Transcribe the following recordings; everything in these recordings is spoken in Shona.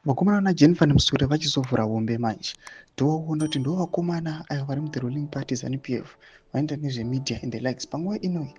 Vakomana naJennifer Musure vachizovhura hombe manje. Ndoona kuti ndo vakomana avo vari mu the ruling party ZANU-PF vanoita nezvemedia and the likes. Panguva inoyi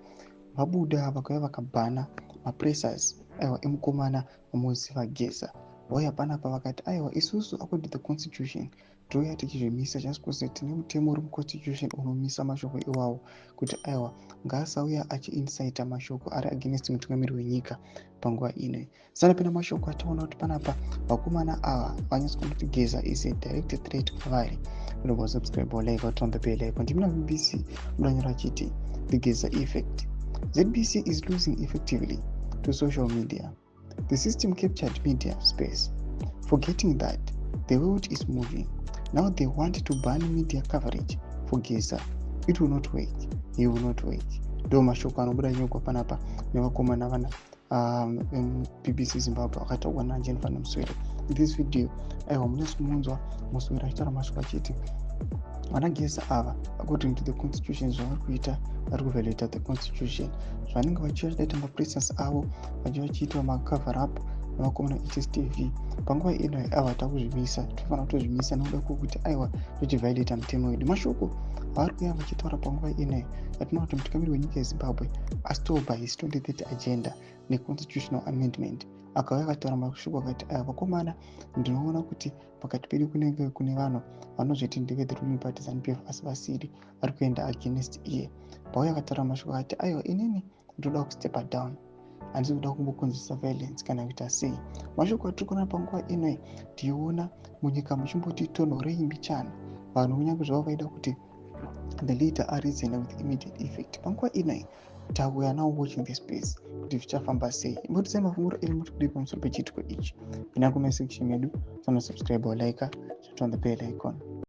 vabuda vakauya vakabhana mapressers aiwa emukomana Muziva Geza. Vauya panapa vakati aiwa isusu according to the constitution touya tichizvimisa just because tine mutemo uri muconstitution unomisa mashoko iwawo kuti aiwa ngaasauya achiinsaita mashoko ari against mutungamiri wenyika panguva inoyi. Sanapinda mashoko ataona kuti panapa vakomana ava vanyatsonoti Geza is a direct threat kwavari. Unogona subscribe or like or turn the bell icon. Ndimuna BBC munonyora chiti the Geza effect. ZBC is losing effectively to social media. The system captured media space, forgetting that the world is moving. Now they want to ban media coverage for Geza. It will not work. He will not work. Ndo mashoko anobuda nyoko panapa nevakomana vana BBC Zimbabwe vakataurwa naJennifer Musure. In this video, aiwa munyasomunzwa Musure achitaura mashoko achiti vana Geza ava according to the constitution zvavari kuita vari kuviolate the constitution. Zvanenge vachiita mapressers avo vachiita macover up nevakomana HSTV. Panguva ino ava takuzvimisa, tofanira kutozvimisa nekuda kwokuti aiwa tochiviolate mutemo wedu. Mashoko avari kuya vachitaura panguva ino yatinoona kuti mutungamiri wenyika yeZimbabwe astole by his 2030 agenda neconstitutional amendment. Akauya akataura mashoko akati aya vakomana ndinoona kuti pakati pedu kunenge kune vanhu vanozviti ndeve the ruling party ZANU-PF asi vasiri vari kuenda against iye. Pauya akataura mashoko akati aiwa inini ndoda kustepa down, handisi kuda kumbokonzeresa violence kana kuita sei. Mashoko atiri kuona panguva inoyi tiona munyika muchimboti tonhorei mbichana, vanhu kunyange zvavo vaida kuti the leader arisen with immediate effect. Panguva inoyi we are now watching the space kuti zvichafamba sei. Imbotisai mafunguro iri muri pamusoro pechiitiko ichi. Ina comment section yedu, subscribe or like, turn the bell icon.